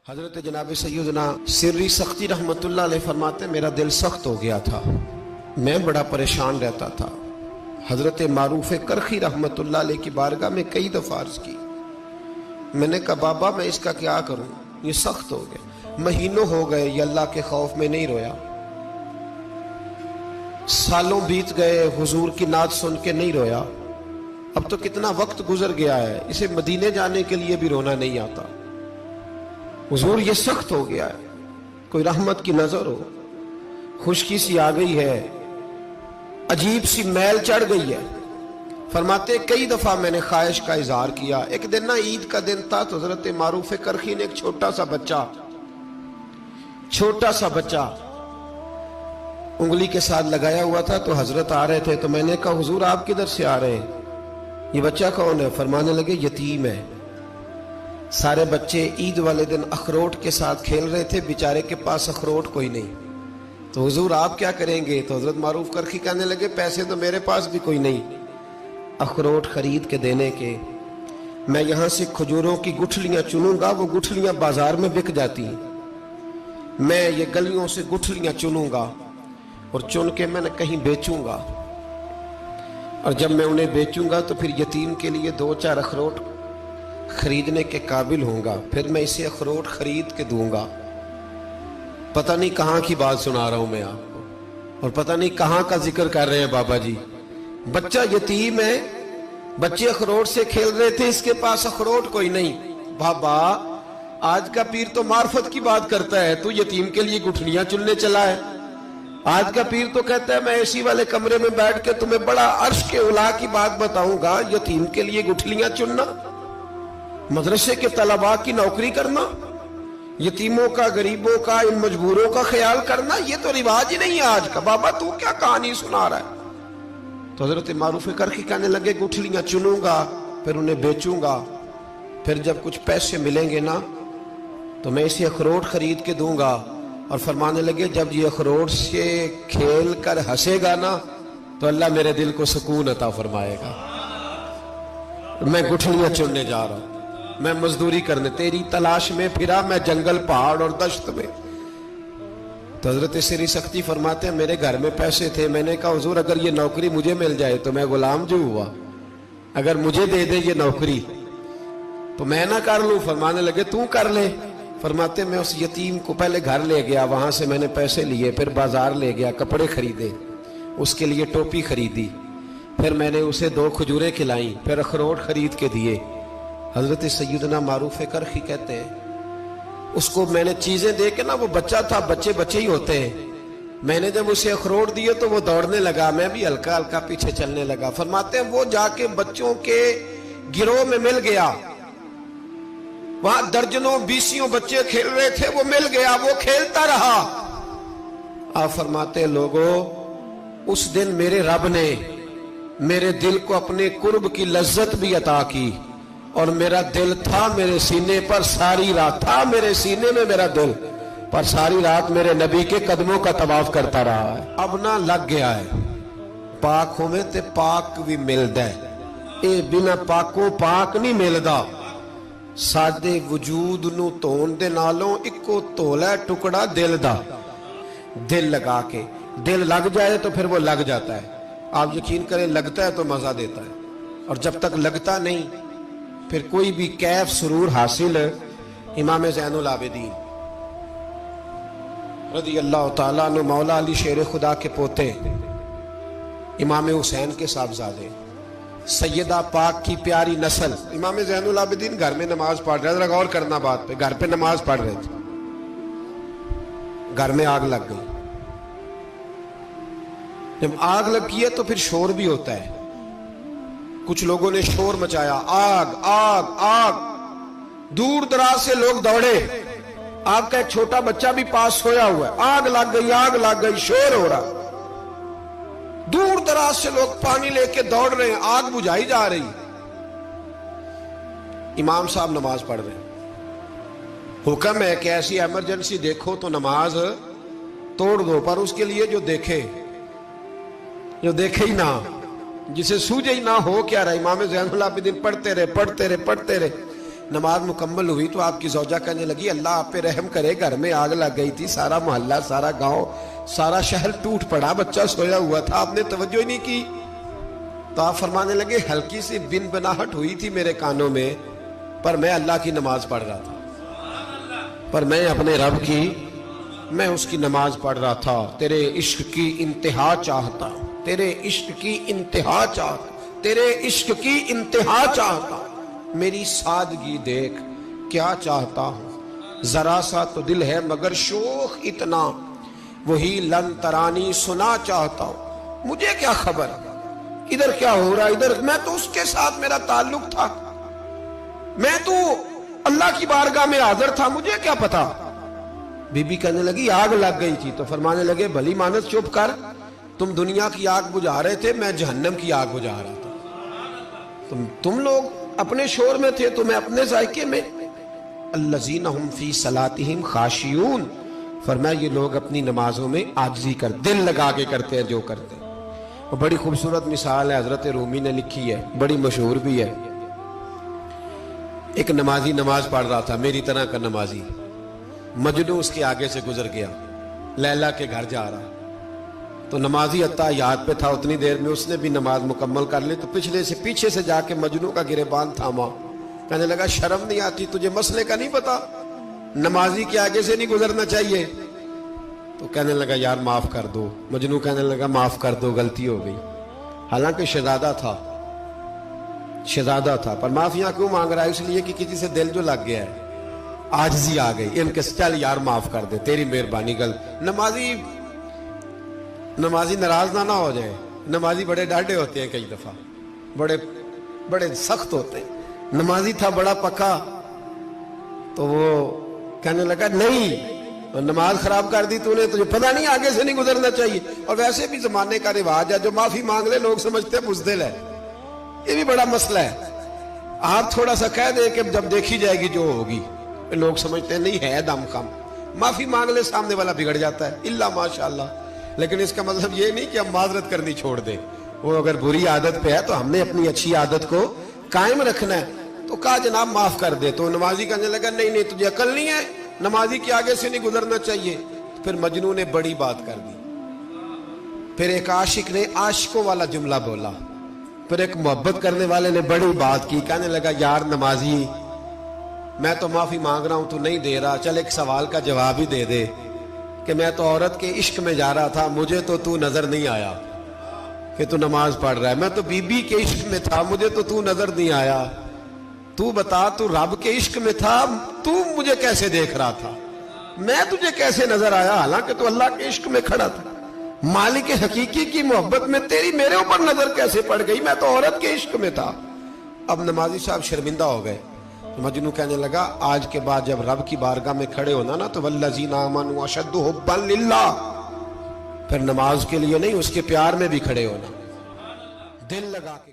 حضرت جناب سیدنا سری سختی رحمتullah علیہ فرماتے ہیں میرا دل سخت ہو گیا تھا، میں بڑا پریشان رہتا تھا۔ حضرت معروف کرخی رحمتullah علیہ کی بارگاہ میں کئی دفعہ عرض کی، میں نے کہا بابا میں اس کا کیا کروں، یہ سخت ہو گیا، مہینوں ہو گئے یہ اللہ کے خوف میں نہیں رویا، سالوں بیت گئے حضور کی نعت سن کے نہیں رویا، اب تو کتنا وقت گزر گیا ہے، اسے مدینے جانے کے لیے بھی رونا نہیں آتا، حضور یہ سخت ہو گیا ہے، کوئی رحمت کی نظر ہو، خشکی سی آ گئی ہے، عجیب سی میل چڑھ گئی ہے۔ فرماتے کئی دفعہ میں نے خواہش کا اظہار کیا۔ ایک دن نا عید کا دن تھا تو حضرت معروف کرخی نے ایک چھوٹا سا بچہ انگلی کے ساتھ لگایا ہوا تھا، تو حضرت آ رہے تھے تو میں نے کہا حضور آپ کدھر سے آ رہے ہیں، یہ بچہ کون ہے؟ فرمانے لگے یتیم ہے۔ سارے بچے عید والے دن اخروٹ کے ساتھ کھیل رہے تھے، بیچارے کے پاس اخروٹ کوئی نہیں، تو حضور آپ کیا کریں گے؟ تو حضرت معروف کرخی کہنے لگے پیسے تو میرے پاس بھی کوئی نہیں اخروٹ خرید کے دینے کے، میں یہاں سے کھجوروں کی گٹھلیاں چنوں گا، وہ گٹھلیاں بازار میں بک جاتی ہیں، میں یہ گلیوں سے گٹھلیاں چنوں گا اور چن کے میں نے کہیں بیچوں گا، اور جب میں انہیں بیچوں گا تو پھر یتیم کے لیے 2-4 اخروٹ خریدنے کے قابل ہوں گا، پھر میں اسے اخروٹ خرید کے دوں گا۔ پتہ نہیں کہاں کی بات سنا رہا ہوں میں آپ کو، اور پتہ نہیں کہاں کا ذکر کر رہے ہیں بابا جی۔ بچہ یتیم ہے، بچے اخروٹ سے کھیل رہے تھے، اس کے پاس اخروٹ کوئی نہیں۔ بابا آج کا پیر تو معرفت کی بات کرتا ہے، تو یتیم کے لیے گٹھلیاں چننے چلا ہے۔ آج کا پیر تو کہتا ہے میں اے سی والے کمرے میں بیٹھ کے تمہیں بڑا عرش کے اعلیٰ کی بات بتاؤں گا، یتیم کے لیے گٹھلیاں چننا، مدرسے کے طلباء کی نوکری کرنا، یتیموں کا، غریبوں کا، ان مجبوروں کا خیال کرنا، یہ تو رواج ہی نہیں ہے آج کا۔ بابا تو کیا کہانی سنا رہا ہے؟ تو حضرت معروف کرخی کہنے لگے گٹھلیاں چنوں گا، پھر انہیں بیچوں گا، پھر جب کچھ پیسے ملیں گے نا تو میں اسے اخروٹ خرید کے دوں گا، اور فرمانے لگے جب یہ اخروٹ سے کھیل کر ہنسے گا نا تو اللہ میرے دل کو سکون عطا فرمائے گا۔ میں گٹھلیاں چننے جا رہا ہوں، میں مزدوری کرنے، تیری تلاش میں پھرا میں جنگل، پہاڑ اور دشت میں۔ تو حضرت سری سختی فرماتے ہیں میرے گھر میں پیسے تھے، میں نے کہا حضور اگر یہ نوکری مجھے مل جائے تو میں غلام جو ہوا، اگر مجھے دے دے یہ نوکری تو میں نہ کر لوں؟ فرمانے لگے تو کر لے۔ فرماتے میں اس یتیم کو پہلے گھر لے گیا، وہاں سے میں نے پیسے لیے، پھر بازار لے گیا، کپڑے خریدے، اس کے لیے ٹوپی خریدی، پھر میں نے اسے 2 کھجوریں کھلائیں، پھر اخروٹ خرید کے دیے۔ حضرت سیدنا معروف کرخی کہتے ہیں اس کو میں نے چیزیں دے کے نا، وہ بچہ تھا، بچے ہی ہوتے ہیں، میں نے جب اسے اخروٹ دیے تو وہ دوڑنے لگا، میں بھی ہلکا ہلکا پیچھے چلنے لگا۔ فرماتے ہیں وہ جا کے بچوں کے گروہ میں مل گیا، وہاں درجنوں 20 بچے کھیل رہے تھے، وہ مل گیا، وہ کھیلتا رہا۔ آپ فرماتے ہیں لوگوں اس دن میرے رب نے میرے دل کو اپنے قرب کی لذت بھی عطا کی، اور میرا دل تھا میرے سینے پر ساری رات، تھا میرے سینے میں میرا دل، پر ساری رات میرے نبی کے قدموں کا طواف کرتا رہا ہے۔ اب نہ لگ گیا ہے، پاک ہوئے تے پاک بھی ملدا ہے، اے بنا پاکوں پاک نہیں ملدا۔ سادے وجود نو تون دے نالوں اکو تولا ٹکڑا دل دا، دل لگا کے، دل لگ جائے تو پھر وہ لگ جاتا ہے۔ آپ یقین کریں لگتا ہے تو مزہ دیتا ہے، اور جب تک لگتا نہیں پھر کوئی بھی کیف سرور حاصل۔ امام زین العابدین رضی اللہ تعالیٰ عنہ مولا علی شیر خدا کے پوتے، امام حسین کے صاحبزادے، سیدہ پاک کی پیاری نسل، امام زین العابدین گھر میں نماز پڑھ رہے تھے، غور کرنا بات پہ، گھر پہ نماز پڑھ رہے تھے، گھر میں آگ لگ گئی۔ جب آگ لگی ہے تو پھر شور بھی ہوتا ہے، کچھ لوگوں نے شور مچایا، آگ آگ آگ، دور دراز سے لوگ دوڑے، آپ کا ایک چھوٹا بچہ بھی پاس سویا ہوا ہے، آگ لگ گئی، شور ہو رہا، دور دراز سے لوگ پانی لے کے دوڑ رہے ہیں، آگ بجھائی جا رہی۔ امام صاحب نماز پڑھ رہے ہیں، حکم ہے کہ ایسی ایمرجنسی دیکھو تو نماز توڑ دو، پر اس کے لیے جو دیکھے ہی نہ، جسے سوجے ہی نہ ہو کیا رہا۔ امام زین العابدین پڑھتے رہے، نماز مکمل ہوئی تو آپ کی زوجہ کہنے لگی اللہ آپ پہ رحم کرے، گھر میں آگ لگ گئی تھی، سارا محلہ، سارا گاؤں، سارا شہر ٹوٹ پڑا، بچہ سویا ہوا تھا، آپ نے توجہ ہی نہیں کی۔ تو آپ فرمانے لگے ہلکی سی بن بناہٹ ہوئی تھی میرے کانوں میں، پر میں اللہ کی نماز پڑھ رہا تھا، پر میں اپنے رب کی، میں اس کی نماز پڑھ رہا تھا، تیرے عشق کی انتہا چاہتا، تیرے عشق کی انتہا چاہتا، تیرے عشق کی انتہا چاہتا، میری سادگی دیکھ کیا چاہتا ہوں، ذرا سا تو دل ہے مگر شوخ اتنا، وہی لن ترانی سنا چاہتا ہوں، مجھے کیا خبر ادھر کیا ہو رہا، ادھر میں تو اس کے ساتھ میرا تعلق تھا، میں تو اللہ کی بارگاہ میں حاضر تھا، مجھے کیا پتا۔ بی بی کہنے لگی آگ لگ گئی تھی، تو فرمانے لگے بھلی مانس چپ کر، تم دنیا کی آگ بجھا رہے تھے، میں جہنم کی آگ بجھا رہا تھا، تم لوگ اپنے شور میں تھے تو میں اپنے ذائقے میں۔ الذین ہم فی صلاتہم خاشعون، فرمایا یہ لوگ اپنی نمازوں میں عاجزی کر دل لگا کے کرتے ہیں جو کرتے ہیں۔ وہ بڑی خوبصورت مثال ہے، حضرت رومی نے لکھی ہے، بڑی مشہور بھی ہے۔ ایک نمازی نماز پڑھ رہا تھا، میری طرح کا نمازی، مجنو اس کے آگے سے گزر گیا، لیلا کے گھر جا رہا، تو نمازی اتحیات پہ تھا، اتنی دیر میں اس نے بھی نماز مکمل کر لی، تو پیچھے سے جا کے مجنو کا گریبان تھاما، کہنے لگا شرم نہیں آتی تجھے، مسئلے کا نہیں پتا، نمازی کے آگے سے نہیں گزرنا چاہیے؟ تو کہنے لگا یار معاف کر دو، مجنو کہنے لگا معاف کر دو، غلطی ہو گئی، حالانکہ شہزادہ تھا، پر معافیاں کیوں مانگ رہا ہے؟ اس لیے کہ کسی سے دل جو لگ گیا ہے، عاجزی آ گئی، ان کے چل یار معاف کر دے، تیری مہربانی، نمازی ناراض نہ ہو جائے، نمازی بڑے ڈاڈے ہوتے ہیں، کئی دفعہ بڑے سخت ہوتے ہیں، نمازی تھا بڑا پکا، تو وہ کہنے لگا نہیں، نماز خراب کر دی تو نے، تجھے پتہ نہیں آگے سے نہیں گزرنا چاہیے، اور ویسے بھی زمانے کا رواج ہے جو معافی مانگ لے لوگ سمجھتے ہیں بزدل ہے، یہ بھی بڑا مسئلہ ہے، آپ تھوڑا سا کہہ دیں کہ جب دیکھی جائے گی جو ہوگی، لوگ سمجھتے ہیں نہیں ہے دم کم، معافی مانگ لے سامنے والا بگڑ جاتا ہے، اللہ ماشاءاللہ، لیکن اس کا مطلب یہ نہیں کہ ہم معذرت کرنی چھوڑ دیں، وہ اگر بری عادت پہ ہے تو ہم نے اپنی اچھی عادت کو قائم رکھنا ہے، تو کہا جناب معاف کر دے، تو نمازی کہنے لگا نہیں تجھے عقل نہیں ہے، نمازی کے آگے سے نہیں گزرنا چاہیے، پھر مجنون نے بڑی بات کر دی، پھر ایک عاشق نے عاشقوں والا جملہ بولا، پھر ایک محبت کرنے والے نے بڑی بات کی، کہنے لگا یار نمازی میں تو معافی مانگ رہا ہوں تو نہیں دے رہا، چل ایک سوال کا جواب ہی دے دے کہ میں تو عورت کے عشق میں جا رہا تھا، مجھے تو نظر نہیں آیا کہ تو نماز پڑھ رہا ہے، میں تو بی بی کے عشق میں تھا، مجھے تو نظر نہیں آیا، تو بتا تو رب کے عشق میں تھا، تو مجھے کیسے دیکھ رہا تھا، میں تجھے کیسے نظر آیا، حالانکہ تو اللہ کے عشق میں کھڑا تھا، مالک حقیقی کی محبت میں تیری میرے اوپر نظر کیسے پڑ گئی، میں تو عورت کے عشق میں تھا۔ اب نمازی صاحب شرمندہ ہو گئے، مجنو کہنے لگا آج کے بعد جب رب کی بارگاہ میں کھڑے ہونا نا تو والذین آمنوا اشد حبا للہ، پھر نماز کے لیے نہیں اس کے پیار میں بھی کھڑے ہونا، دل لگا کے